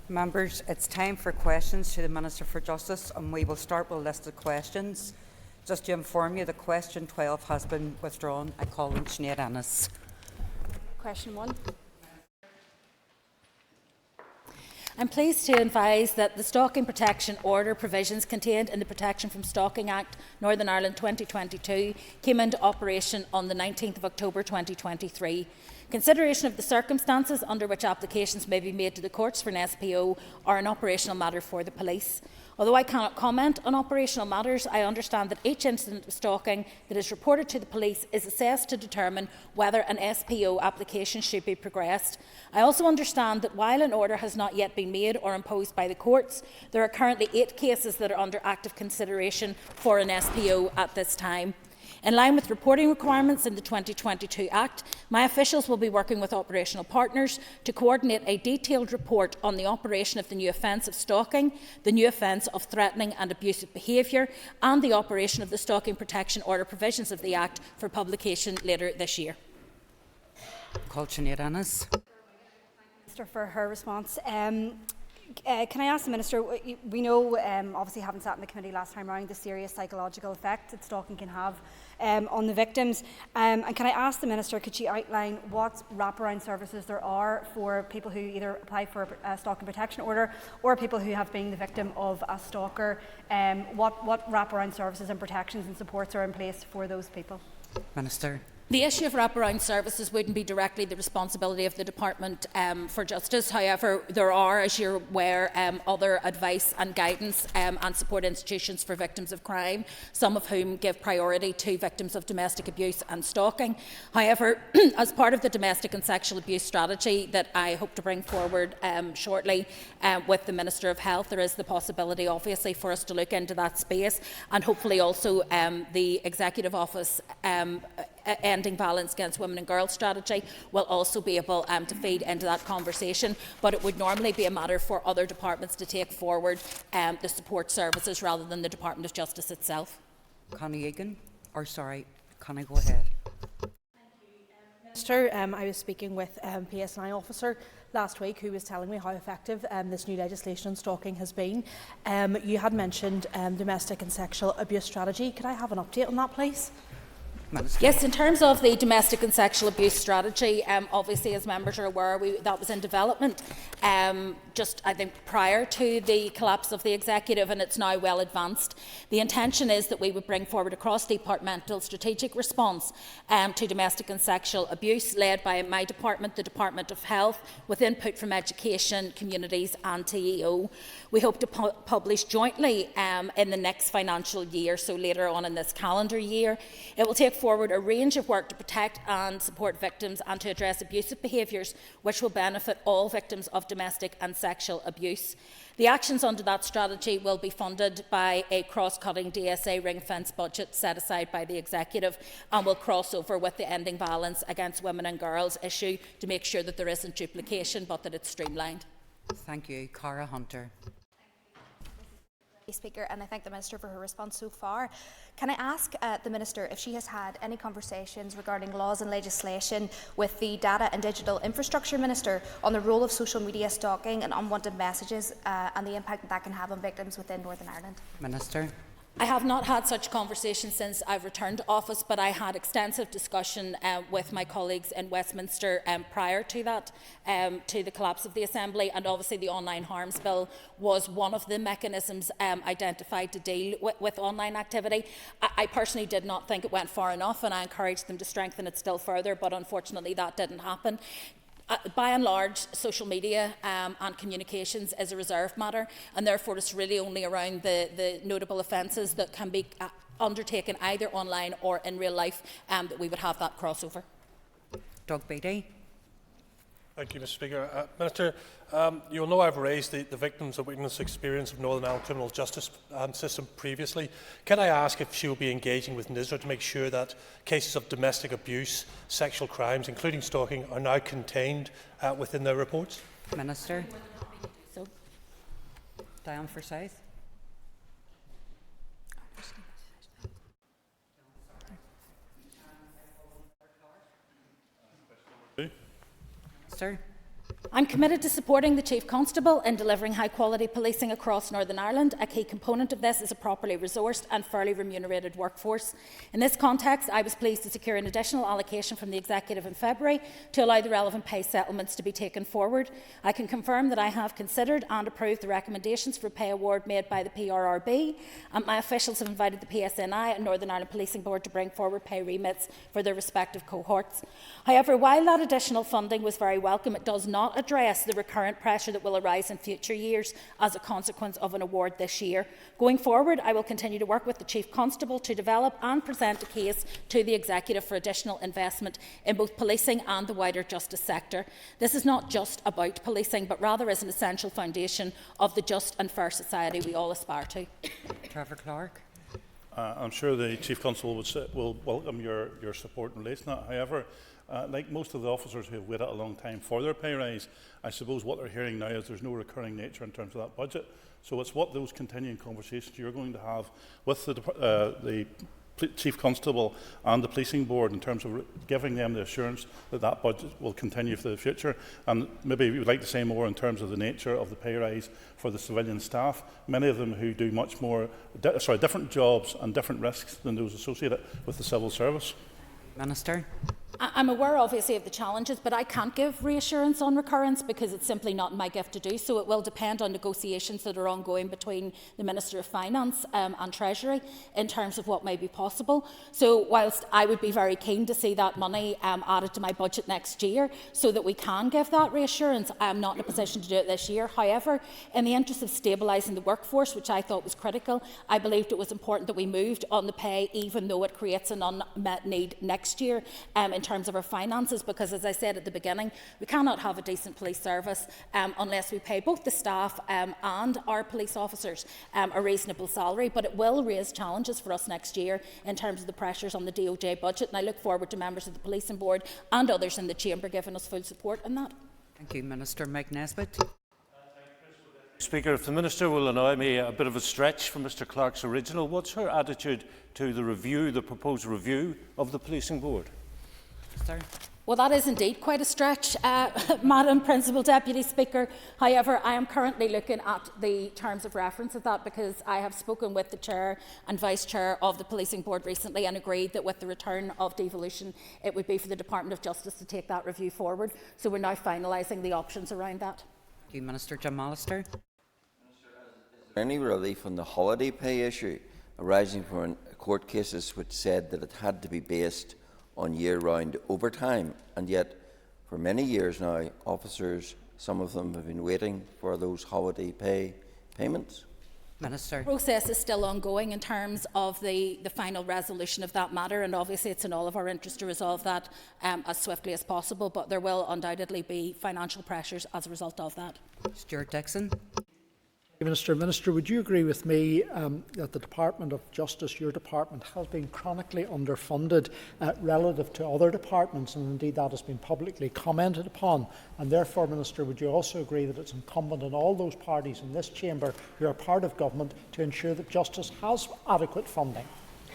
Members, it's time for questions to the Minister for Justice, and we will start with a list of questions. Just to inform you that question 12 has been withdrawn. I call on Sinead Ennis. Question 1. I'm pleased to advise that the Stalking Protection Order provisions contained in the Protection from Stalking Act Northern Ireland 2022 came into operation on the 19th of October 2023. Consideration of the circumstances under which applications may be made to the courts for an SPO are an operational matter for the police. Although I cannot comment on operational matters, I understand that each incident of stalking that is reported to the police is assessed to determine whether an SPO application should be progressed. I also understand that while an order has not yet been made or imposed by the courts, there are currently 8 cases that are under active consideration for an SPO at this time. In line with reporting requirements in the 2022 Act, my officials will be working with operational partners to coordinate a detailed report on the operation of the new offence of stalking, the new offence of threatening and abusive behaviour, and the operation of the Stalking Protection Order provisions of the Act for publication later this year. Call Sinead Ennis. Minister for her response. Can I ask the Minister, we know, obviously having sat in the committee last time round, the serious psychological effect that stalking can have on the victims. And can I ask the Minister, could she outline what wraparound services there are for people who either apply for a stalking protection order or people who have been the victim of a stalker? What wraparound services and protections and supports are in place for those people? Minister. The issue of wraparound services wouldn't be directly the responsibility of the Department for Justice. However, there are, as you're aware, other advice and guidance and support institutions for victims of crime, some of whom give priority to victims of domestic abuse and stalking. However, as part of the domestic and sexual abuse strategy that I hope to bring forward shortly with the Minister of Health, there is the possibility, obviously, for us to look into that space, and hopefully also the Executive Office Ending Violence Against Women and Girls strategy will also be able to feed into that conversation, but it would normally be a matter for other departments to take forward the support services rather than the Department of Justice itself. Connie Egan, or sorry, Connie, go ahead. Minister, I was speaking with PSNI officer last week who was telling me how effective this new legislation on stalking has been. You had mentioned domestic and sexual abuse strategy. Could I have an update on that, please? Minister. Yes, in terms of the domestic and sexual abuse strategy, obviously, as members are aware, that was in development just, I think, prior to the collapse of the Executive, and it's now well advanced. The intention is that we would bring forward a cross-departmental strategic response to domestic and sexual abuse, led by my department, the Department of Health, with input from education, communities and TEO. We hope to publish jointly in the next financial year, so later on in this calendar year. It will take forward a range of work to protect and support victims and to address abusive behaviours which will benefit all victims of domestic and sexual abuse. The actions under that strategy will be funded by a cross-cutting DSA ring-fence budget set aside by the Executive and will cross over with the Ending Violence Against Women and Girls issue to make sure that there isn't duplication but that it's streamlined. Thank you. Cara Hunter. Speaker, and I thank the Minister for her response so far. Can I ask the Minister if she has had any conversations regarding laws and legislation with the Data and Digital Infrastructure Minister on the role of social media stalking and unwanted messages and the impact that can have on victims within Northern Ireland? Minister. I have not had such conversations since I've returned to office, but I had extensive discussion with my colleagues in Westminster prior to that, to the collapse of the Assembly, and obviously the Online Harms Bill was one of the mechanisms identified to deal with online activity. I personally did not think it went far enough, and I encouraged them to strengthen it still further, but unfortunately that didn't happen. By and large, social media and communications is a reserved matter, and therefore it's really only around the notable offences that can be undertaken either online or in real life that we would have that crossover. Doug Beattie. Thank you, Mr. Speaker. Minister, you'll know I've raised the victims and witness experience of Northern Ireland criminal justice system previously. Can I ask if she will be engaging with NISR to make sure that cases of domestic abuse, sexual crimes, including stalking, are now contained within their reports? Minister. So, Diane Forsyth. Minister. I'm committed to supporting the Chief Constable in delivering high-quality policing across Northern Ireland. A key component of this is a properly resourced and fairly remunerated workforce. In this context, I was pleased to secure an additional allocation from the Executive in February to allow the relevant pay settlements to be taken forward. I can confirm that I have considered and approved the recommendations for pay award made by the PRRB, and my officials have invited the PSNI and Northern Ireland Policing Board to bring forward pay remits for their respective cohorts. However, while that additional funding was very welcome, it does not address the recurrent pressure that will arise in future years as a consequence of an award this year. Going forward, I will continue to work with the Chief Constable to develop and present a case to the Executive for additional investment in both policing and the wider justice sector. This is not just about policing, but rather is an essential foundation of the just and fair society we all aspire to. Trevor Clark. I'm sure the Chief Constable will welcome your support in relation to that. However, like most of the officers who have waited a long time for their pay rise, I suppose what they're hearing now is there's no recurring nature in terms of that budget. So it's what those continuing conversations you're going to have with the Chief Constable and the Policing Board in terms of giving them the assurance that that budget will continue for the future. And maybe we would like to say more in terms of the nature of the pay rise for the civilian staff, many of them who do much more, different jobs and different risks than those associated with the civil service. Minister. I'm aware, obviously, of the challenges, but I can't give reassurance on recurrence because it's simply not my gift to do so. It will depend on negotiations that are ongoing between the Minister of Finance and Treasury in terms of what may be possible. So whilst I would be very keen to see that money added to my budget next year so that we can give that reassurance, I am not in a position to do it this year. However, in the interest of stabilising the workforce, which I thought was critical, I believed it was important that we moved on the pay, even though it creates an unmet need next year in terms of our finances, because as I said at the beginning, we cannot have a decent police service unless we pay both the staff and our police officers a reasonable salary. But it will raise challenges for us next year in terms of the pressures on the DOJ budget, and I look forward to members of the Policing Board and others in the Chamber giving us full support on that. Thank you, Minister. Mike Nesbitt. Speaker, if the Minister will allow me a bit of a stretch from Mr Clark's original, what's her attitude to the proposed review of the Policing Board? Sorry. Well, that is indeed quite a stretch, Madam Principal Deputy Speaker. However, I am currently looking at the terms of reference of that because I have spoken with the Chair and Vice Chair of the Policing Board recently and agreed that with the return of devolution, it would be for the Department of Justice to take that review forward. So we're now finalising the options around that. Thank you, Minister. Jim Mallister. Is there any relief on the holiday pay issue arising from court cases which said that it had to be based on year-round overtime, and yet for many years now officers, some of them, have been waiting for those holiday pay payments? Minister. The process is still ongoing in terms of the final resolution of that matter, and obviously it's in all of our interest to resolve that as swiftly as possible, but there will undoubtedly be financial pressures as a result of that. Stuart Dixon. Minister, would you agree with me that the Department of Justice, your department, has been chronically underfunded relative to other departments, and indeed that has been publicly commented upon? And therefore, Minister, would you also agree that it's incumbent on all those parties in this chamber who are part of government to ensure that justice has adequate funding?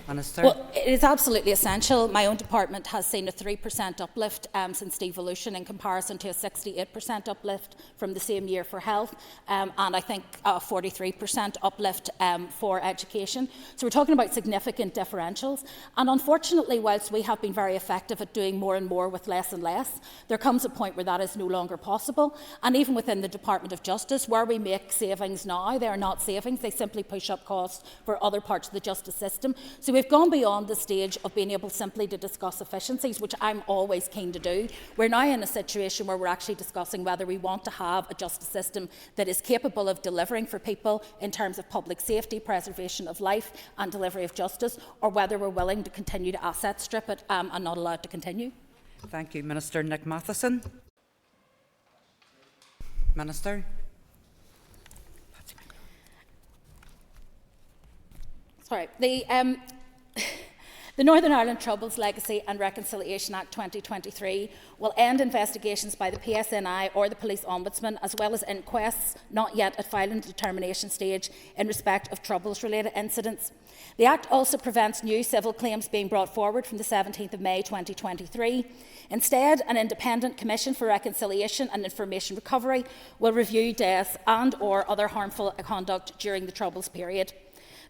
Minister. Well, it is absolutely essential. My own department has seen a 3% uplift since devolution in comparison to a 68% uplift from the same year for health, and I think a 43% uplift for education. So we're talking about significant differentials. And unfortunately, whilst we have been very effective at doing more and more with less and less, there comes a point where that is no longer possible. And even within the Department of Justice, where we make savings now, they are not savings. They simply push up costs for other parts of the justice system. So we've gone beyond the stage of being able simply to discuss efficiencies, which I'm always keen to do. We're now in a situation where we're actually discussing whether we want to have a justice system that is capable of delivering for people in terms of public safety, preservation of life and delivery of justice, or whether we're willing to continue to asset strip it and not allow it to continue. Thank you, Minister. Nick Matheson. Minister. Sorry. The The Northern Ireland Troubles Legacy and Reconciliation Act 2023 will end investigations by the PSNI or the Police Ombudsman, as well as inquests not yet at filing determination stage in respect of Troubles-related incidents. The Act also prevents new civil claims being brought forward from the 17th of May 2023. Instead, an independent Commission for Reconciliation and Information Recovery will review deaths and/or other harmful conduct during the Troubles period.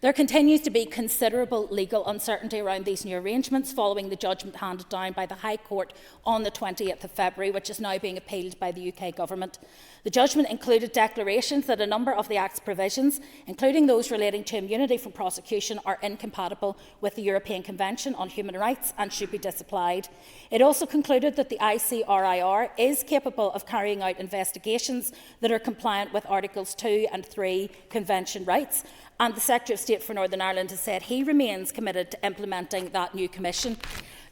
There continues to be considerable legal uncertainty around these new arrangements following the judgment handed down by the High Court on the 20th of February, which is now being appealed by the UK Government. The judgment included declarations that a number of the Act's provisions, including those relating to immunity from prosecution, are incompatible with the European Convention on Human Rights and should be disapplied. It also concluded that the ICRIR is capable of carrying out investigations that are compliant with Articles 2 and 3 Convention rights, and the Secretary of State for Northern Ireland has said he remains committed to implementing that new commission.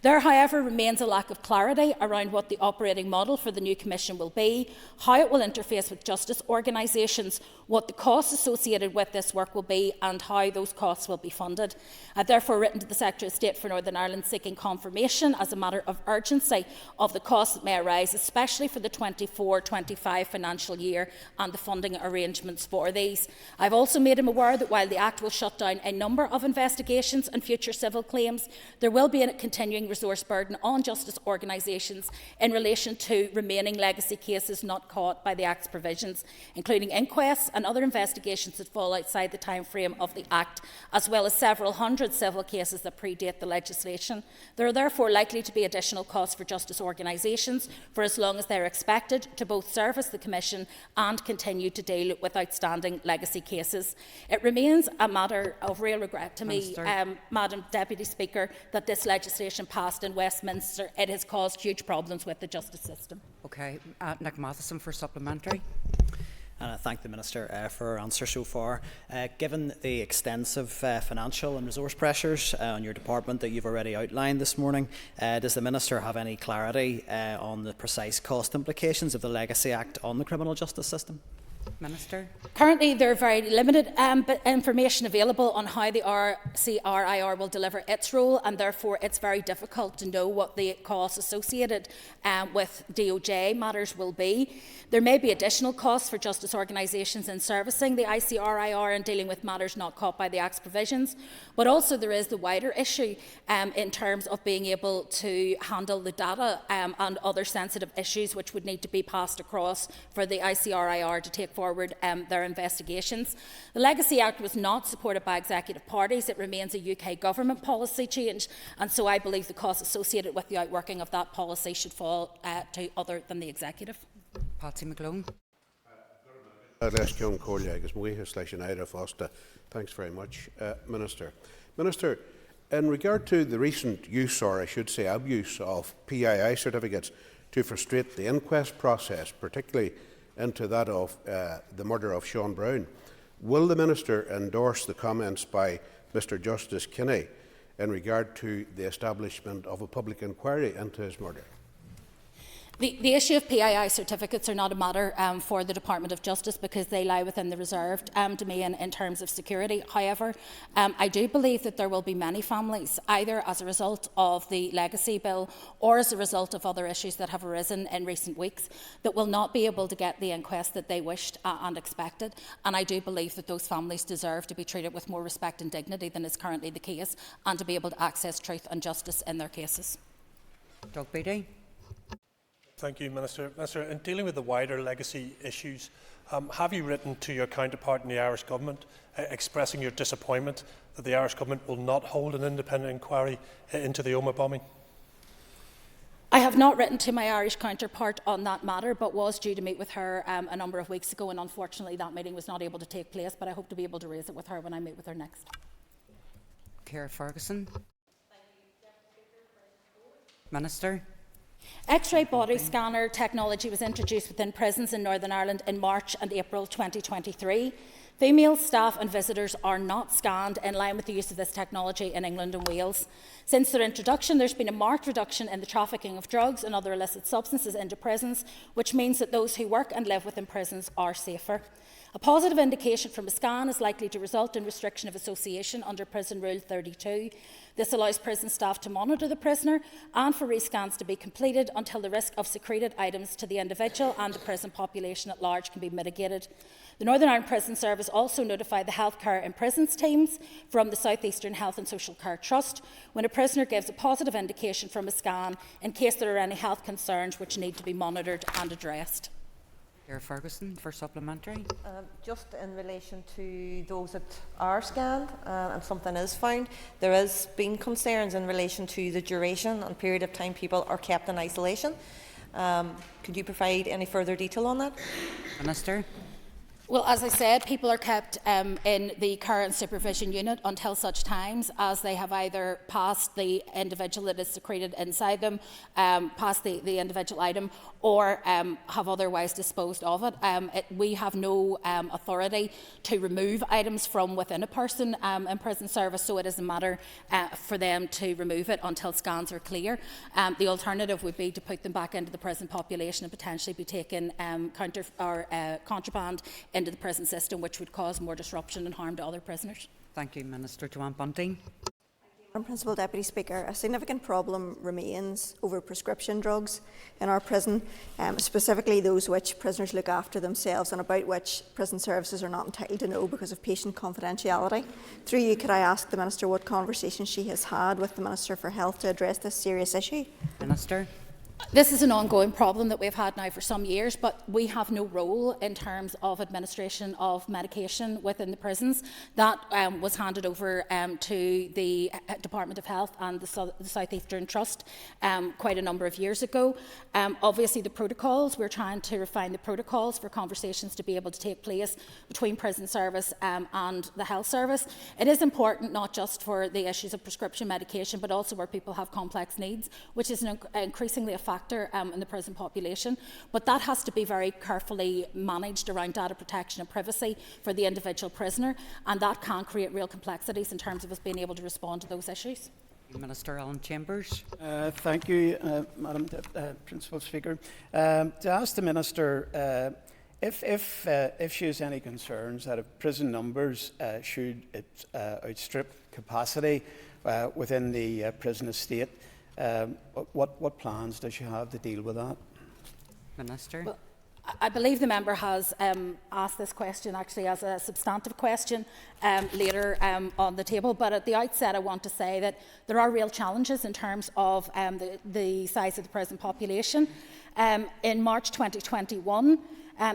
There, however, remains a lack of clarity around what the operating model for the new Commission will be, how it will interface with justice organisations, what the costs associated with this work will be, and how those costs will be funded. I've therefore written to the Secretary of State for Northern Ireland seeking confirmation as a matter of urgency of the costs that may arise, especially for the 24-25 financial year and the funding arrangements for these. I've also made him aware that while the Act will shut down a number of investigations and future civil claims, there will be a continuing resource burden on justice organisations in relation to remaining legacy cases not caught by the Act's provisions, including inquests and other investigations that fall outside the timeframe of the Act, as well as several hundred civil cases that predate the legislation. There are therefore likely to be additional costs for justice organisations for as long as they are expected to both service the Commission and continue to deal with outstanding legacy cases. It remains a matter of real regret to me, Madam Deputy Speaker, that this legislation passed in Westminster. It has caused huge problems with the justice system. Okay, Nick Matheson for supplementary. And I thank the Minister for her answer so far. Given the extensive financial and resource pressures on your department that you've already outlined this morning, does the Minister have any clarity on the precise cost implications of the Legacy Act on the criminal justice system? Minister. Currently, there are very limited information available on how the RCRIR will deliver its role, and therefore it's very difficult to know what the costs associated with DOJ matters will be. There may be additional costs for justice organisations in servicing the ICRIR and dealing with matters not caught by the Act's provisions, but also there is the wider issue in terms of being able to handle the data and other sensitive issues which would need to be passed across for the ICRIR to take forward their investigations. The Legacy Act was not supported by executive parties. It remains a UK government policy change, and so I believe the costs associated with the outworking of that policy should fall to other than the executive. Patsy McGlone. Thanks very much, Minister. Minister, in regard to the recent use, or I should say abuse, of PII certificates to frustrate the inquest process, particularly into that of the murder of Sean Brown, will the Minister endorse the comments by Mr Justice Kinney in regard to the establishment of a public inquiry into his murder? The issue of PII certificates are not a matter for the Department of Justice because they lie within the reserved domain in terms of security. However, I do believe that there will be many families, either as a result of the Legacy Bill or as a result of other issues that have arisen in recent weeks, that will not be able to get the inquest that they wished and expected. And I do believe that those families deserve to be treated with more respect and dignity than is currently the case, and to be able to access truth and justice in their cases. Doug Beattie. Thank you, Minister. Minister, in dealing with the wider legacy issues, have you written to your counterpart in the Irish Government expressing your disappointment that the Irish Government will not hold an independent inquiry into the Omagh bombing? I have not written to my Irish counterpart on that matter, but was due to meet with her a number of weeks ago, and unfortunately that meeting was not able to take place, but I hope to be able to raise it with her when I meet with her next. Ciara Ferguson. Minister. X-ray body scanner technology was introduced within prisons in Northern Ireland in March and April 2023. Female staff and visitors are not scanned in line with the use of this technology in England and Wales. Since their introduction, there's been a marked reduction in the trafficking of drugs and other illicit substances into prisons, which means that those who work and live within prisons are safer. A positive indication from a scan is likely to result in restriction of association under Prison Rule 32. This allows prison staff to monitor the prisoner and for rescans to be completed until the risk of secreted items to the individual and the prison population at large can be mitigated. The Northern Ireland Prison Service also notified the Healthcare in Prisons teams from the South Eastern Health and Social Care Trust when a prisoner gives a positive indication from a scan in case there are any health concerns which need to be monitored and addressed. Ferguson for supplementary. Just in relation to those that are scanned and something is found, there has been concerns in relation to the duration and period of time people are kept in isolation. Could you provide any further detail on that? Minister. Well, as I said, people are kept in the care and supervision unit until such times as they have either passed the individual that is secreted inside them, passed the individual item, or have otherwise disposed of it. We have no authority to remove items from within a person in prison service, so it is a matter for them to remove it until scans are clear. The alternative would be to put them back into the prison population and potentially be taken contraband into the prison system, which would cause more disruption and harm to other prisoners. Thank you, Minister. Joanne Bunting. Principal Deputy Speaker, a significant problem remains over prescription drugs in our prison, specifically those which prisoners look after themselves and about which prison services are not entitled to know because of patient confidentiality. Through you, could I ask the Minister what conversations she has had with the Minister for Health to address this serious issue? Minister. This is an ongoing problem that we've had now for some years, but we have no role in terms of administration of medication within the prisons. That was handed over to the Department of Health and the South Eastern Trust quite a number of years ago. Obviously, the protocols, we're trying to refine the protocols for conversations to be able to take place between prison service and the health service. It is important not just for the issues of prescription medication, but also where people have complex needs, which is increasingly a factor in the prison population, but that has to be very carefully managed around data protection and privacy for the individual prisoner, and that can create real complexities in terms of us being able to respond to those issues. Minister Alan Chambers. Thank you, Madam Principal Speaker. To ask the Minister if she has any concerns that if prison numbers should outstrip capacity within the prison estate, what plans does she have to deal with that? Minister. Well, I believe the member has asked this question actually as a substantive question later on the table, but at the outset I want to say that there are real challenges in terms of the size of the prison population. In March 2021,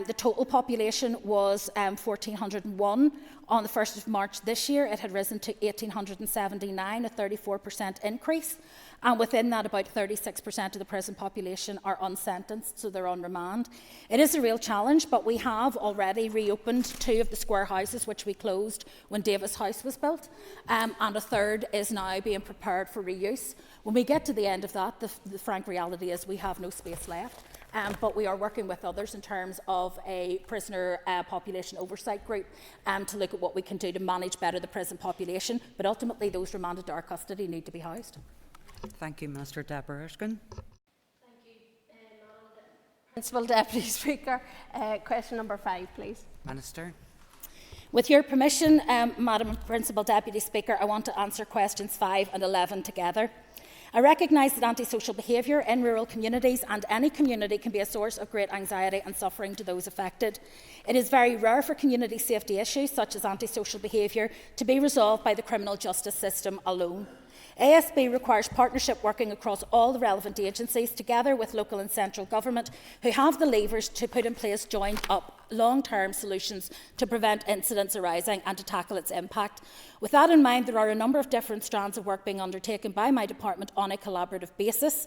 the total population was 1,401. On the 1st of March this year, it had risen to 1,879, a 34% increase. And within that, about 36% of the prison population are unsentenced, so they're on remand. It is a real challenge, but we have already reopened 2 of the square houses which we closed when Davis House was built, and a third is now being prepared for reuse. When we get to the end of that, the frank reality is we have no space left. But we are working with others in terms of a prisoner population oversight group to look at what we can do to manage better the prison population. But ultimately, those remanded to our custody need to be housed. Thank you, Minister Deborah Erskine. Thank you, Principal Deputy Speaker. Question number 5, please. Minister. With your permission, Madam Principal Deputy Speaker, I want to answer questions 5 and 11 together. I recognise that antisocial behaviour in rural communities and any community can be a source of great anxiety and suffering to those affected. It is very rare for community safety issues such as antisocial behaviour to be resolved by the criminal justice system alone. ASB requires partnership working across all the relevant agencies together with local and central government who have the levers to put in place joined up long-term solutions to prevent incidents arising and to tackle its impact. With that in mind, there are a number of different strands of work being undertaken by my department on a collaborative basis.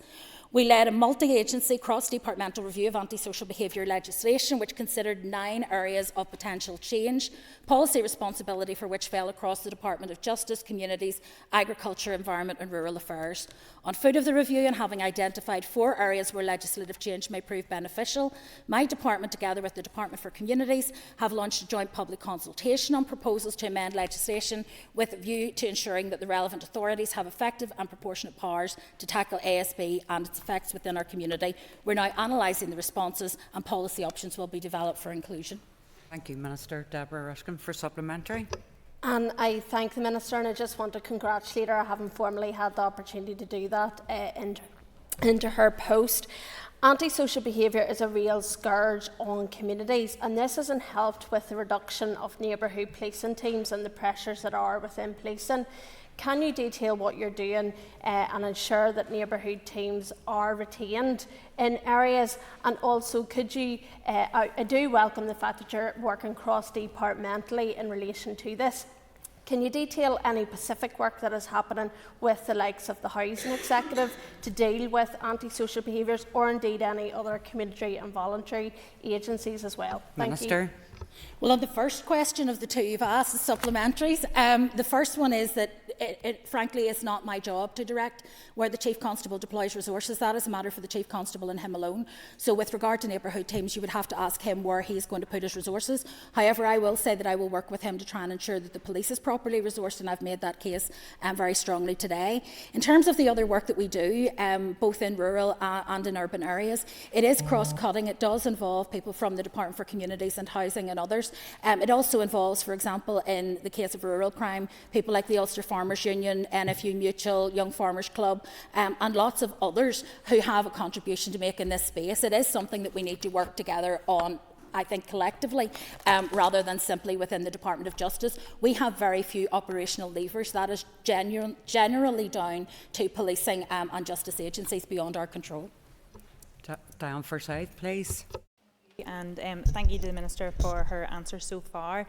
We led a multi-agency, cross-departmental review of antisocial behaviour legislation, which considered 9 areas of potential change, policy responsibility for which fell across the Department of Justice, Communities, Agriculture, Environment and Rural Affairs. On foot of the review, and having identified 4 areas where legislative change may prove beneficial, my department, together with the Department for Communities, have launched a joint public consultation on proposals to amend legislation with a view to ensuring that the relevant authorities have effective and proportionate powers to tackle ASB and its effects within our community. We're now analysing the responses, and policy options will be developed for inclusion. Thank you, Minister. Deborah Ruskin for supplementary. And I thank the Minister, and I just want to congratulate her. I haven't formally had the opportunity to do that into her post. Antisocial behaviour is a real scourge on communities, and this hasn't helped with the reduction of neighbourhood policing teams and the pressures that are within policing. Can you detail what you're doing and ensure that neighbourhood teams are retained in areas? And also, could you, I do welcome the fact that you're working cross-departmentally in relation to this. Can you detail any specific work that is happening with the likes of the Housing Executive to deal with antisocial behaviours, or indeed any other community and voluntary agencies as well? Thank Minister. you. Well, on the first question of the two you've asked, the supplementaries, the first one is that it frankly is not my job to direct where the Chief Constable deploys resources. That is a matter for the Chief Constable and him alone. So with regard to neighbourhood teams, you would have to ask him where he's going to put his resources. However, I will say that I will work with him to try and ensure that the police is properly resourced, and I've made that case very strongly today. In terms of the other work that we do, both in rural and in urban areas, it is cross-cutting. It does involve people from the Department for Communities and Housing and others. It also involves, for example, in the case of rural crime, people like the Ulster Farmers Union, NFU Mutual, Young Farmers Club, and lots of others who have a contribution to make in this space. It is something that we need to work together on, I think, collectively, rather than simply within the Department of Justice. We have very few operational levers. That is generally down to policing and justice agencies beyond our control. Diane Forsyth, please. And thank you to the Minister for her answers so far.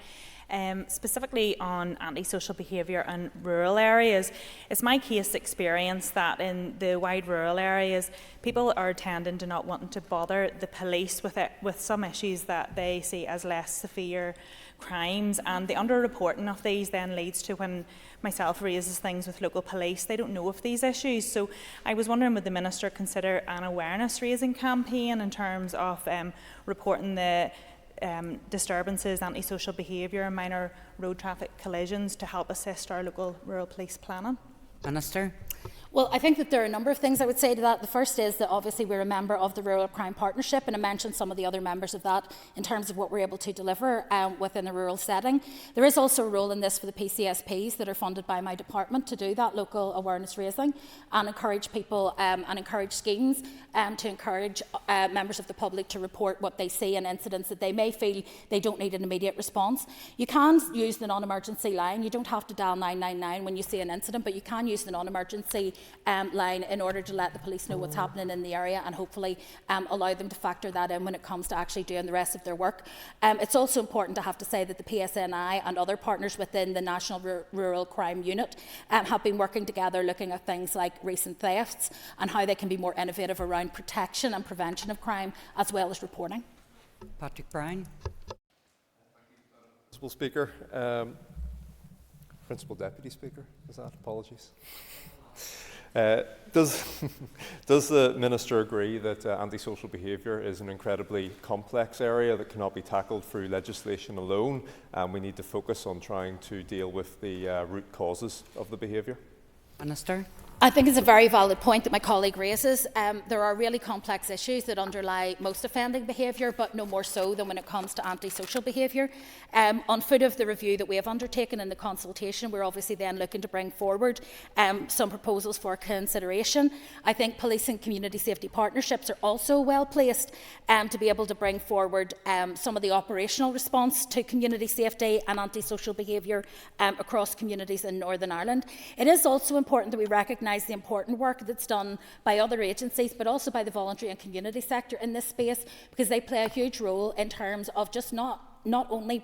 Specifically on antisocial behaviour in rural areas, it's my case experience that in the wide rural areas, people are tending to not wanting to bother the police with some issues that they see as less severe crimes, and the underreporting of these then leads to, when myself raises things with local police, they don't know of these issues. So I was wondering, would the Minister consider an awareness raising campaign in terms of reporting the disturbances, antisocial behaviour and minor road traffic collisions to help assist our local rural police planning? Minister. Well, I think that there are a number of things I would say to that. The first is that obviously we're a member of the Rural Crime Partnership, and I mentioned some of the other members of that in terms of what we're able to deliver within a rural setting. There is also a role in this for the PCSPs that are funded by my department to do that local awareness raising and encourage people and encourage schemes to encourage members of the public to report what they see in incidents that they may feel they don't need an immediate response. You can use the non-emergency line. You don't have to dial 999 when you see an incident, but you can use the non-emergency line in order to let the police know what's happening in the area, and hopefully allow them to factor that in when it comes to actually doing the rest of their work. It's also important to have to say that the PSNI and other partners within the National Rural Crime Unit have been working together looking at things like recent thefts and how they can be more innovative around protection and prevention of crime as well as reporting. Patrick Brown. Principal Speaker. Principal Deputy Speaker, is that? Apologies. Does the Minister agree that antisocial behaviour is an incredibly complex area that cannot be tackled through legislation alone, and we need to focus on trying to deal with the root causes of the behaviour? Minister. I think it's a very valid point that my colleague raises. There are really complex issues that underlie most offending behaviour, but no more so than when it comes to antisocial behaviour. On foot of the review that we have undertaken in the consultation, we're obviously then looking to bring forward some proposals for consideration. I think police and community safety partnerships are also well placed to be able to bring forward some of the operational response to community safety and antisocial behaviour across communities in Northern Ireland. It is also important that we recognise the important work that's done by other agencies, but also by the voluntary and community sector in this space, because they play a huge role in terms of just not not only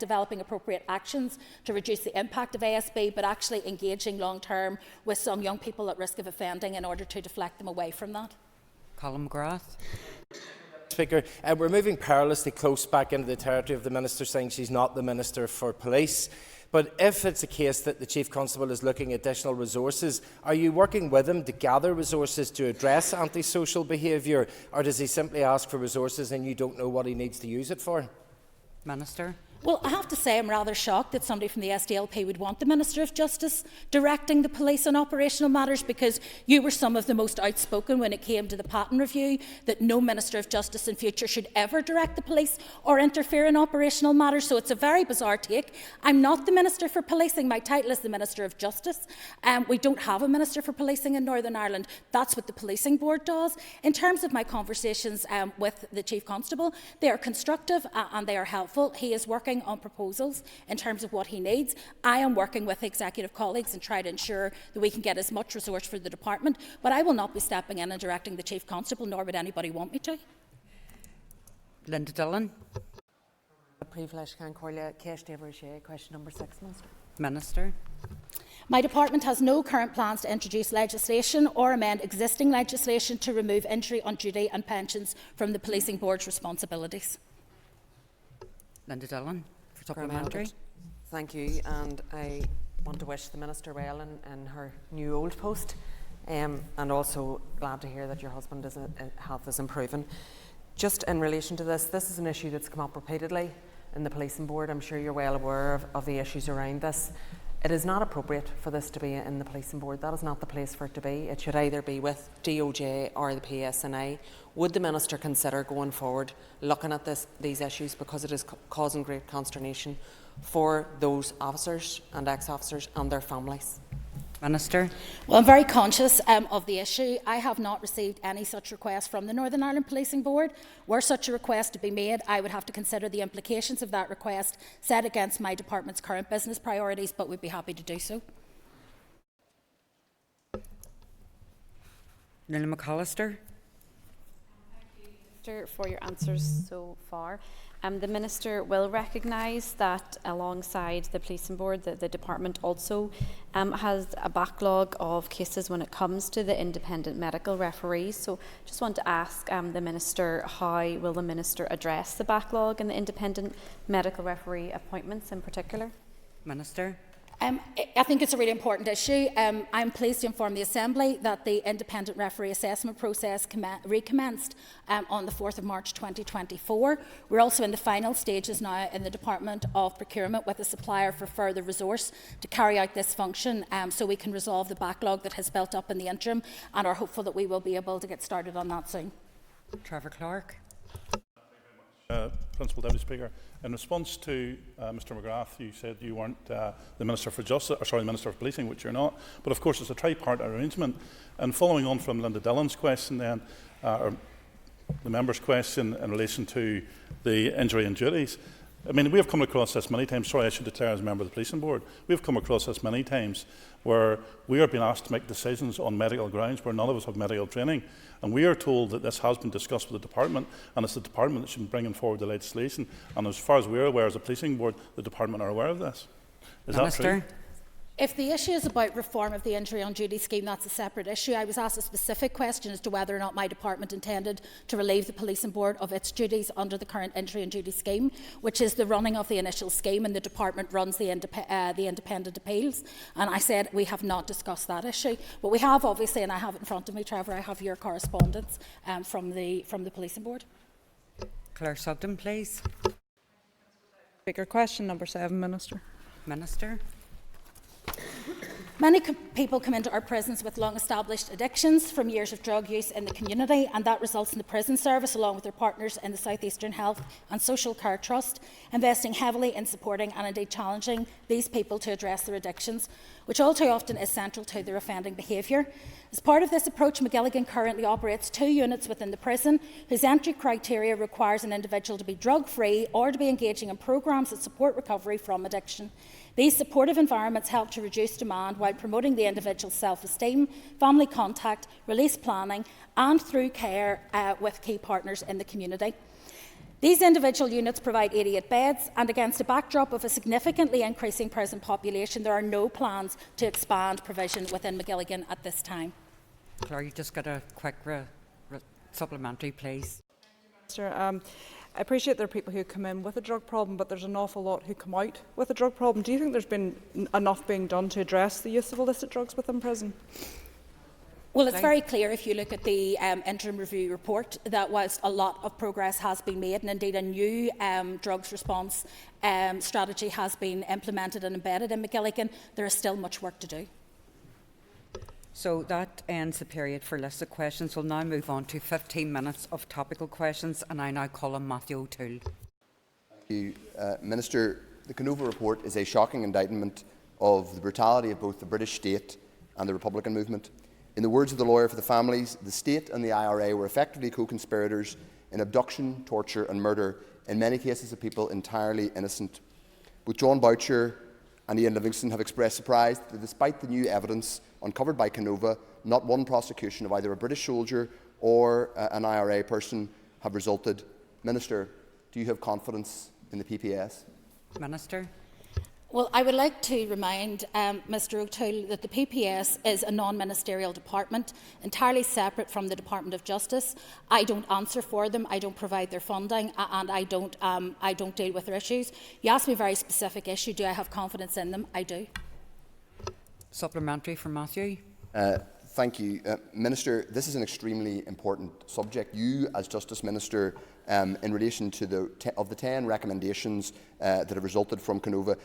developing appropriate actions to reduce the impact of ASB, but actually engaging long-term with some young people at risk of offending in order to deflect them away from that. Colin McGrath. Speaker, we're moving perilously close back into the territory of the Minister saying she's not the Minister for Police. But if it's a case that the Chief Constable is looking at additional resources, are you working with him to gather resources to address antisocial behaviour, or does he simply ask for resources and you don't know what he needs to use it for? Minister. Well, I have to say I'm rather shocked that somebody from the SDLP would want the Minister of Justice directing the police on operational matters, because you were some of the most outspoken when it came to the Patten Review, that no Minister of Justice in future should ever direct the police or interfere in operational matters. So it's a very bizarre take. I'm not the Minister for Policing. My title is the Minister of Justice. We don't have a Minister for Policing in Northern Ireland. That's what the Policing Board does. In terms of my conversations with the Chief Constable, they are constructive and they are helpful. He is working on proposals in terms of what he needs. I am working with executive colleagues and try to ensure that we can get as much resource for the department, but I will not be stepping in and directing the Chief Constable, nor would anybody want me to. Linda Dillon. Question number 6, Minister. Minister. My department has no current plans to introduce legislation or amend existing legislation to remove injury on duty and pensions from the Policing Board's responsibilities. Linda Dillon, for supplementary. Thank you, and I want to wish the Minister well in her new old post, and also glad to hear that your husband's health is improving. Just in relation to this is an issue that's come up repeatedly in the Policing Board. I'm sure you're well aware of the issues around this. It is not appropriate for this to be in the Policing Board. That is not the place for it to be. It should either be with DOJ or the PSNI. Would the Minister consider going forward looking at these issues, because it is causing great consternation for those officers and ex-officers and their families? Minister. Well, I'm very conscious of the issue. I have not received any such request from the Northern Ireland Policing Board. Were such a request to be made, I would have to consider the implications of that request set against my department's current business priorities, but would be happy to do so. Neil McAllister. For your answers so far. The Minister will recognise that alongside the Policing Board, the department also has a backlog of cases when it comes to the independent medical referees. So just want to ask the Minister, how will the Minister address the backlog and the independent medical referee appointments in particular? Minister. I think it's a really important issue. I'm pleased to inform the Assembly that the independent referee assessment process recommenced on the 4th of March 2024. We're also in the final stages now in the Department of Procurement with a supplier for further resource to carry out this function, so we can resolve the backlog that has built up in the interim, and are hopeful that we will be able to get started on that soon. Trevor Clark. Principal Deputy Speaker, in response to Mr McGrath, you said you weren't the Minister for Justice, or sorry, the Minister for Policing, which you're not. But of course, it's a tripartite arrangement. And following on from Linda Dillon's question, then, or the member's question in relation to the injury and duties. I mean, we have come across this many times. Sorry, I should declare as a member of the Policing Board. We have come across this many times where we are being asked to make decisions on medical grounds where none of us have medical training. And we are told that this has been discussed with the department, and it's the department that should be bringing forward the legislation. And as far as we're aware, as a Policing Board, the department are aware of this. Is that true? If the issue is about reform of the injury on duty scheme, that's a separate issue. I was asked a specific question as to whether or not my department intended to relieve the Policing Board of its duties under the current injury and duty scheme, which is the running of the initial scheme, and the department runs the independent appeals. And I said we have not discussed that issue, but we have obviously, and I have it in front of me, Trevor, I have your correspondence from the Policing Board. Claire Sugden, please. Speaker, question number 7, Minister. Minister. Many people come into our prisons with long-established addictions from years of drug use in the community, and that results in the prison service, along with their partners in the South Eastern Health and Social Care Trust, investing heavily in supporting and indeed challenging these people to address their addictions, which all too often is central to their offending behaviour. As part of this approach, Magilligan currently operates 2 units within the prison, whose entry criteria requires an individual to be drug-free or to be engaging in programmes that support recovery from addiction. These supportive environments help to reduce demand while promoting the individual's self-esteem, family contact, release planning, and through care with key partners in the community. These individual units provide 88 beds, and against a backdrop of a significantly increasing prison population, there are no plans to expand provision within Magilligan at this time. Claire, you just got a quick supplementary, please. I appreciate there are people who come in with a drug problem, but there's an awful lot who come out with a drug problem. Do you think there's been enough being done to address the use of illicit drugs within prison? Well, it's very clear if you look at the interim review report that whilst a lot of progress has been made, and indeed a new drugs response strategy has been implemented and embedded in Magilligan, there is still much work to do. So that ends the period for listed questions. We'll now move on to 15 minutes of topical questions, and I now call on Matthew O'Toole. Thank you, Minister. The Canova report is a shocking indictment of the brutality of both the British state and the Republican movement. In the words of the lawyer for the families, the state and the IRA were effectively co-conspirators in abduction, torture and murder, in many cases of people entirely innocent. Both John Boucher and Ian Livingston have expressed surprise that despite the new evidence uncovered by Canova, not one prosecution of either a British soldier or an IRA person have resulted. Minister, do you have confidence in the PPS? Minister. Well, I would like to remind Mr O'Toole that the PPS is a non-ministerial department, entirely separate from the Department of Justice. I don't answer for them, I don't provide their funding, and I don't deal with their issues. You asked me a very specific issue. Do I have confidence in them? I do. Supplementary for Matthew. Thank you. Minister, this is an extremely important subject. You, as Justice Minister, in relation to the 10 recommendations that have resulted from Canova,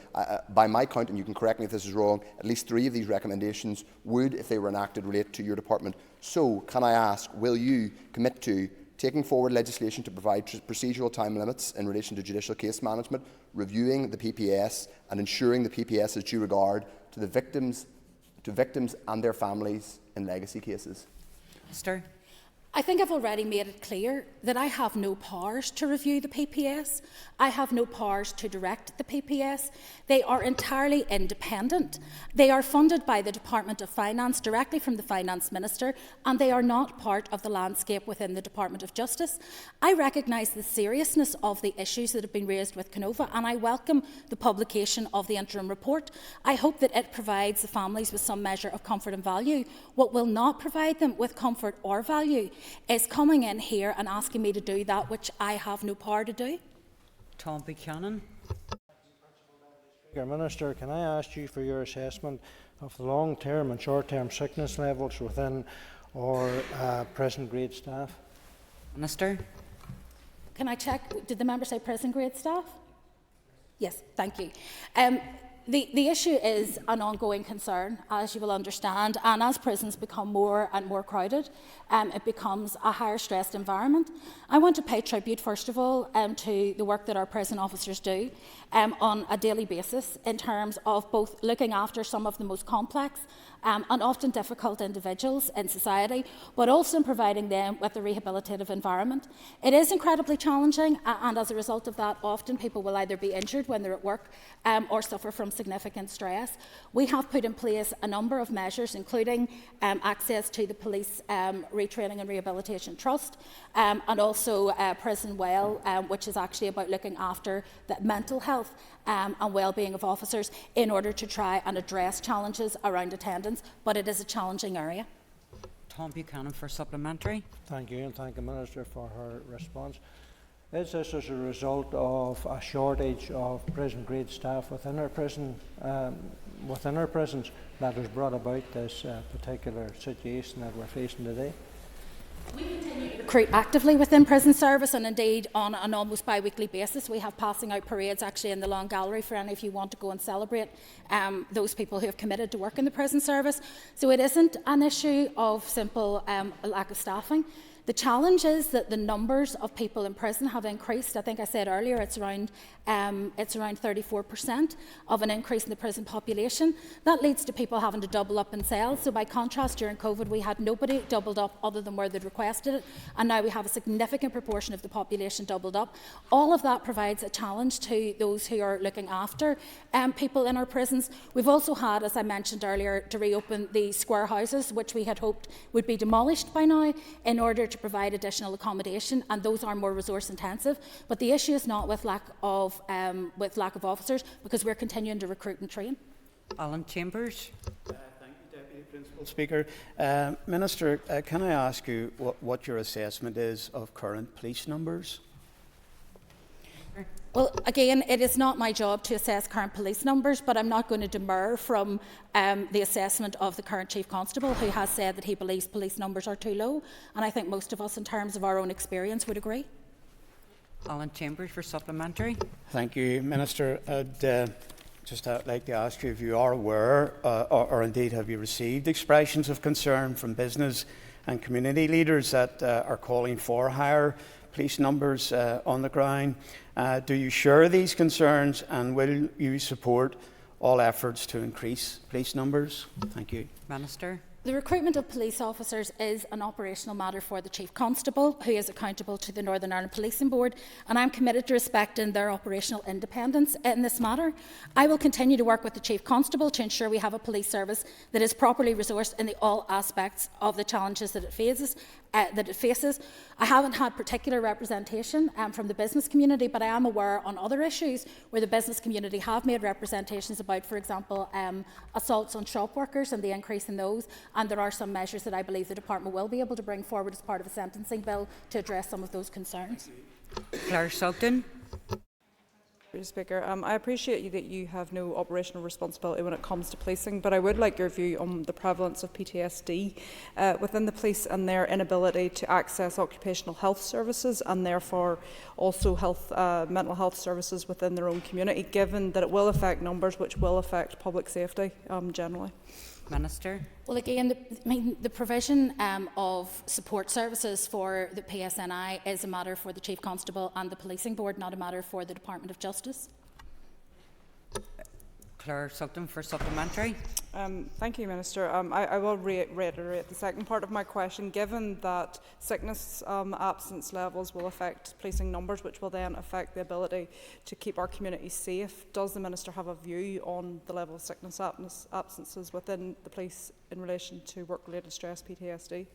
by my count, and you can correct me if this is wrong, at least 3 of these recommendations would, if they were enacted, relate to your department. So, can I ask, will you commit to taking forward legislation to provide procedural time limits in relation to judicial case management, reviewing the PPS and ensuring the PPS has due regard to the victims and their families in legacy cases? Minister. I think I've already made it clear that I have no powers to review the PPS. I have no powers to direct the PPS. They are entirely independent. They are funded by the Department of Finance, directly from the Finance Minister, and they are not part of the landscape within the Department of Justice. I recognise the seriousness of the issues that have been raised with Canova, and I welcome the publication of the interim report. I hope that it provides the families with some measure of comfort and value. What will not provide them with comfort or value is coming in here and asking me to do that which I have no power to do. Tom Buchanan. Minister, can I ask you for your assessment of the long-term and short-term sickness levels within our prison-grade staff? Minister. Can I check? Did the member say prison-grade staff? Yes, thank you. The issue is an ongoing concern, as you will understand, and as prisons become more and more crowded, it becomes a higher stressed environment. I want to pay tribute, first of all, to the work that our prison officers do on a daily basis in terms of both looking after some of the most complex and often difficult individuals in society, but also in providing them with a rehabilitative environment. It is incredibly challenging, and as a result of that, often people will either be injured when they're at work or suffer from significant stress. We have put in place a number of measures, including access to the Police Retraining and Rehabilitation Trust, and also Prison Well, which is actually about looking after the mental health and well-being of officers in order to try and address challenges around attendance, but it is a challenging area. Tom Buchanan for supplementary. Thank you, and thank the Minister for her response. Is this as a result of a shortage of prison-grade staff within our prisons that has brought about this particular situation that we're facing today? We continue to recruit actively within prison service, and indeed on an almost bi-weekly basis we have passing out parades actually in the Long Gallery for any of you want to go and celebrate those people who have committed to work in the prison service. So it isn't an issue of simple lack of staffing. The challenge is that the numbers of people in prison have increased. I think I said earlier it's around 34% of an increase in the prison population. That leads to people having to double up in cells. So by contrast, during COVID, we had nobody doubled up other than where they'd requested it, and now we have a significant proportion of the population doubled up. All of that provides a challenge to those who are looking after people in our prisons. We've also had, as I mentioned earlier, to reopen the square houses, which we had hoped would be demolished by now, in order to to provide additional accommodation, and those are more resource intensive. But the issue is not with lack of officers, because we're continuing to recruit and train. Alan Chambers. Thank you, Deputy Principal Speaker. Minister, can I ask you what your assessment is of current police numbers? Well, again, it is not my job to assess current police numbers, but I'm not going to demur from the assessment of the current Chief Constable, who has said that he believes police numbers are too low, and I think most of us, in terms of our own experience, would agree. Alan Chambers for supplementary. Thank you, Minister. I'd just like to ask you if you are aware, or indeed have you received expressions of concern from business and community leaders that are calling for higher police numbers on the ground. Do you share these concerns, and will you support all efforts to increase police numbers? Thank you. Minister. The recruitment of police officers is an operational matter for the Chief Constable, who is accountable to the Northern Ireland Policing Board, and I'm committed to respecting their operational independence in this matter. I will continue to work with the Chief Constable to ensure we have a police service that is properly resourced in all aspects of the challenges that it faces. I haven't had particular representation from the business community, but I am aware on other issues where the business community have made representations about, for example, assaults on shop workers and the increase in those, and there are some measures that I believe the Department will be able to bring forward as part of a sentencing bill to address some of those concerns. Claire Sugden. Mr. Speaker, I appreciate that you have no operational responsibility when it comes to policing, but I would like your view on the prevalence of PTSD within the police and their inability to access occupational health services and therefore also mental health services within their own community, given that it will affect numbers, which will affect public safety generally. Minister. Well, again, the provision of support services for the PSNI is a matter for the Chief Constable and the Policing Board, not a matter for the Department of Justice. Claire Sugden for supplementary. Thank you, Minister. I will reiterate the second part of my question. Given that sickness absence levels will affect policing numbers, which will then affect the ability to keep our communities safe, does the Minister have a view on the level of sickness absences within the police in relation to work-related stress, PTSD?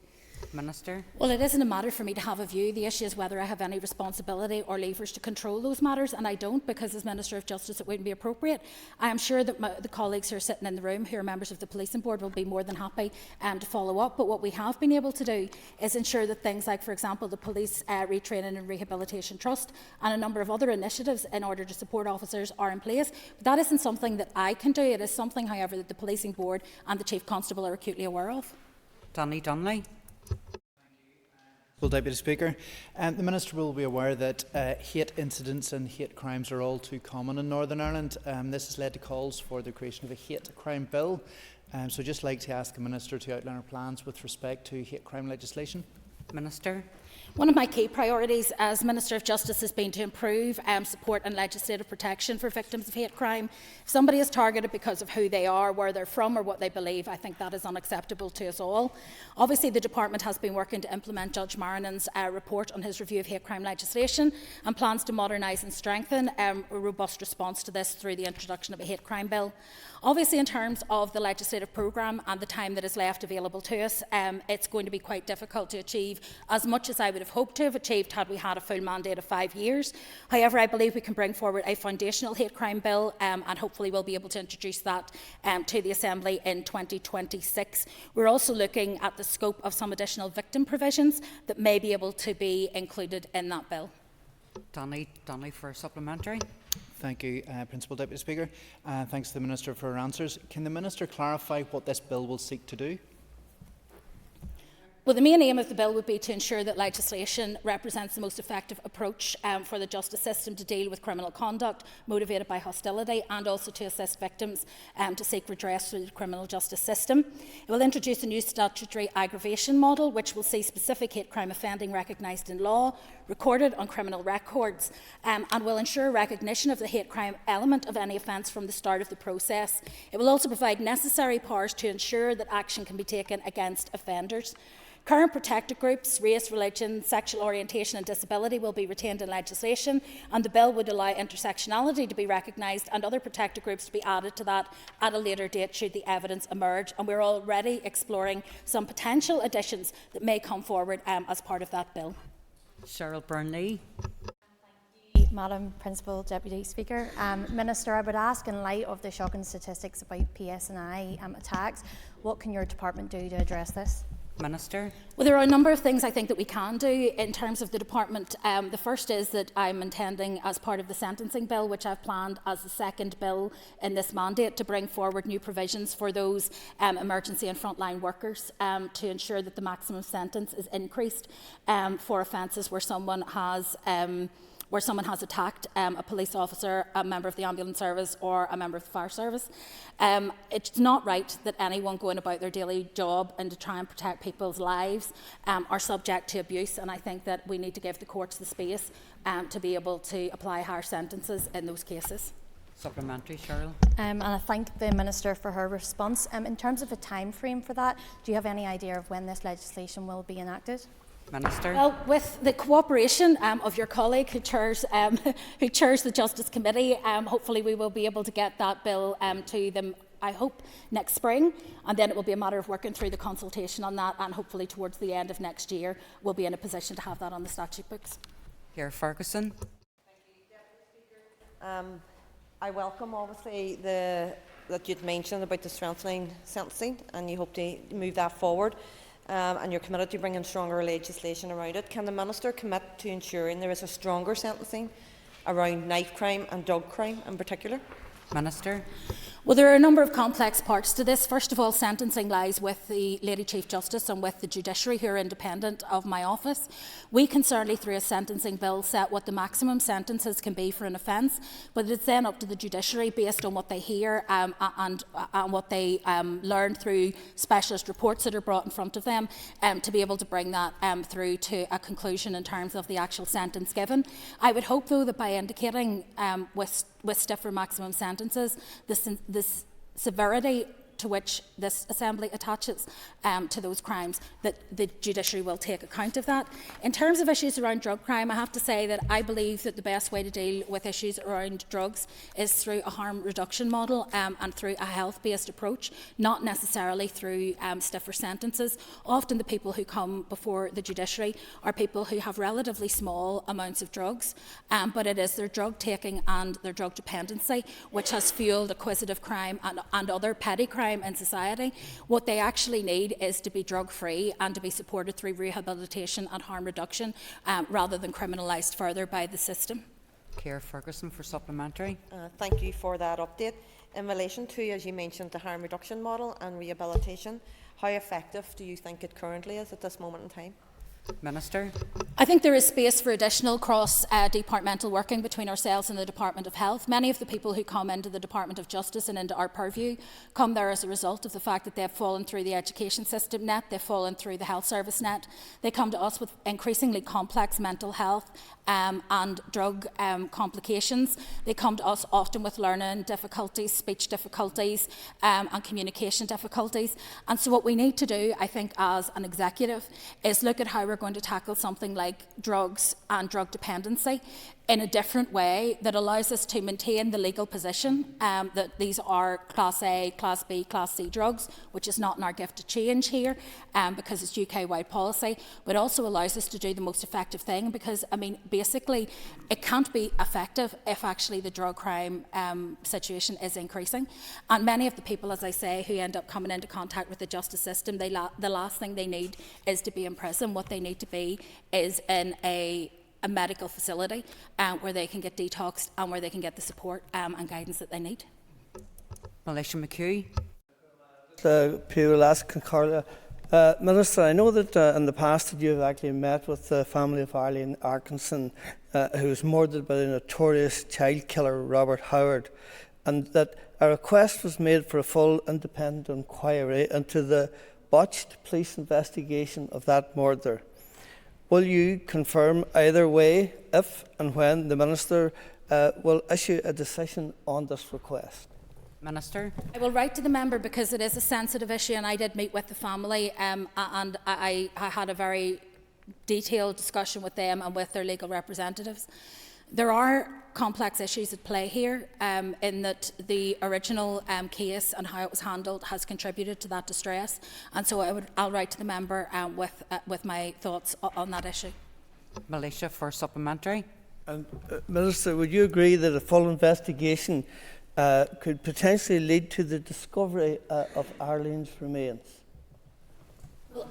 Minister. Well, it isn't a matter for me to have a view. The issue is whether I have any responsibility or levers to control those matters, and I don't, because as Minister of Justice it wouldn't be appropriate. I am sure that the colleagues who are sitting in the room, who are members of the Policing Board, will be more than happy to follow up. But what we have been able to do is ensure that things like, for example, the Police Retraining and Rehabilitation Trust and a number of other initiatives in order to support officers are in place. But that isn't something that I can do. It is something, however, that the Policing Board and the Chief Constable are acutely aware of. Danny Donnelly. Well, Deputy Speaker, the Minister will be aware that hate incidents and hate crimes are all too common in Northern Ireland. This has led to calls for the creation of a hate crime bill. So I'd just like to ask the Minister to outline her plans with respect to hate crime legislation. Minister. One of my key priorities as Minister of Justice has been to improve support and legislative protection for victims of hate crime. If somebody is targeted because of who they are, where they're from or what they believe, I think that is unacceptable to us all. Obviously, the Department has been working to implement Judge Marinan's report on his review of hate crime legislation and plans to modernise and strengthen a robust response to this through the introduction of a hate crime bill. Obviously, in terms of the legislative programme and the time that is left available to us, it's going to be quite difficult to achieve as much as I would have hoped to have achieved had we had a full mandate of 5 years. However, I believe we can bring forward a foundational hate crime bill and hopefully we'll be able to introduce that to the Assembly in 2026. We're also looking at the scope of some additional victim provisions that may be able to be included in that bill. Danny Donnelly for supplementary. Thank you, Principal Deputy Speaker. Thanks to the Minister for her answers. Can the Minister clarify what this bill will seek to do? Well, the main aim of the bill would be to ensure that legislation represents the most effective approach for the justice system to deal with criminal conduct motivated by hostility, and also to assist victims to seek redress through the criminal justice system. It will introduce a new statutory aggravation model which will see specific hate crime offending recognised in law, recorded on criminal records, and will ensure recognition of the hate crime element of any offence from the start of the process. It will also provide necessary powers to ensure that action can be taken against offenders. Current protected groups, race, religion, sexual orientation and disability will be retained in legislation, and the bill would allow intersectionality to be recognised and other protected groups to be added to that at a later date should the evidence emerge. And we're already exploring some potential additions that may come forward as part of that bill. Cheryl Burnley. Madam Principal Deputy Speaker. Minister, I would ask, in light of the shocking statistics about PSNI attacks, what can your department do to address this? Minister. Well, there are a number of things I think that we can do in terms of the department. The first is that I'm intending, as part of the sentencing bill, which I've planned as the second bill in this mandate, to bring forward new provisions for those emergency and frontline workers to ensure that the maximum sentence is increased for offences where someone has attacked a police officer, a member of the ambulance service or a member of the fire service. It's not right that anyone going about their daily job and to try and protect people's lives are subject to abuse, and I think that we need to give the courts the space to be able to apply higher sentences in those cases. Supplementary, Cheryl. And I thank the Minister for her response. In terms of a time frame for that, do you have any idea of when this legislation will be enacted? Minister. Well, with the cooperation of your colleague who chairs the Justice Committee, hopefully we will be able to get that bill to them, I hope, next spring, and then it will be a matter of working through the consultation on that, and hopefully towards the end of next year we'll be in a position to have that on the statute books. Pierre Ferguson. I welcome, obviously, that you'd mentioned about the strengthening sentencing, and you hope to move that forward. And you're committed to bringing stronger legislation around it. Can the Minister commit to ensuring there is a stronger sentencing around knife crime and dog crime in particular? Minister. Well, there are a number of complex parts to this. First of all, sentencing lies with the Lady Chief Justice and with the judiciary, who are independent of my office. We can certainly, through a sentencing bill, set what the maximum sentences can be for an offence, but it's then up to the judiciary, based on what they hear and what they learn through specialist reports that are brought in front of them, to be able to bring that through to a conclusion in terms of the actual sentence given. I would hope, though, that by indicating with stiffer maximum sentences the severity to which this Assembly attaches to those crimes, that the judiciary will take account of that. In terms of issues around drug crime, I have to say that I believe that the best way to deal with issues around drugs is through a harm reduction model and through a health-based approach, not necessarily through stiffer sentences. Often the people who come before the judiciary are people who have relatively small amounts of drugs, but it is their drug taking and their drug dependency which has fueled acquisitive crime and other petty crime in society. What they actually need is to be drug-free and to be supported through rehabilitation and harm reduction, rather than criminalised further by the system. Ciara Ferguson for supplementary. Thank you for that update. In relation to, as you mentioned, the harm reduction model and rehabilitation, how effective do you think it currently is at this moment in time? Minister. I think there is space for additional cross-departmental working between ourselves and the Department of Health. Many of the people who come into the Department of Justice and into our purview come there as a result of the fact that they have fallen through the education system net, they've fallen through the health service net. They come to us with increasingly complex mental health and drug complications. They come to us often with learning difficulties, speech difficulties and communication difficulties. And so what we need to do, I think, as an executive, is look at how we're going to tackle something like drugs and drug dependency in a different way that allows us to maintain the legal position that these are Class A, Class B, Class C drugs, which is not in our gift to change here because it's UK-wide policy, but also allows us to do the most effective thing, because, I mean, basically it can't be effective if actually the drug crime situation is increasing. And many of the people, as I say, who end up coming into contact with the justice system, the last thing they need is to be in prison. What they need to be is in a medical facility where they can get detoxed and where they can get the support and guidance that they need. Melissa McHugh. Minister, I know that in the past that you have actually met with the family of Arlene Atkinson, who was murdered by the notorious child killer Robert Howard, and that a request was made for a full independent inquiry into the botched police investigation of that murder. Will you confirm either way if and when the Minister will issue a decision on this request? Minister. I will write to the member because it is a sensitive issue, and I did meet with the family and I had a very detailed discussion with them and with their legal representatives. There are complex issues at play here in that the original case and how it was handled has contributed to that distress, and so I'll write to the member with my thoughts on that issue. Militia for supplementary. And, Minister, would you agree that a full investigation could potentially lead to the discovery of Arlene's remains?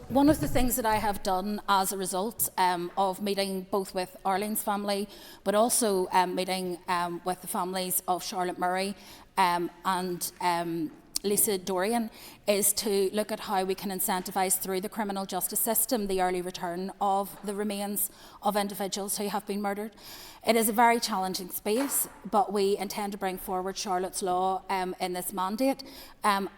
One of the things that I have done as a result of meeting both with Arlene's family, but also meeting with the families of Charlotte Murray and Lisa Dorian, is to look at how we can incentivise through the criminal justice system the early return of the remains of individuals who have been murdered. It is a very challenging space, but we intend to bring forward Charlotte's Law in this mandate and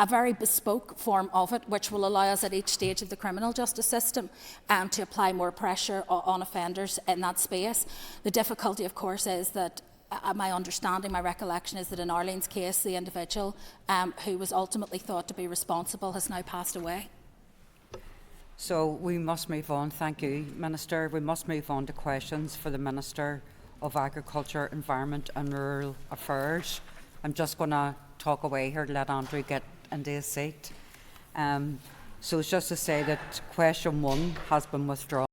a very bespoke form of it, which will allow us at each stage of the criminal justice system to apply more pressure on offenders in that space. The difficulty, of course, is that my understanding, my recollection is that in Arlene's case, the individual who was ultimately thought to be responsible has now passed away. So we must move on. Thank you, Minister. We must move on to questions for the Minister of Agriculture, Environment and Rural Affairs. I'm just going to talk away here to let Andrew get into his seat. So it's just to say that question 1 has been withdrawn.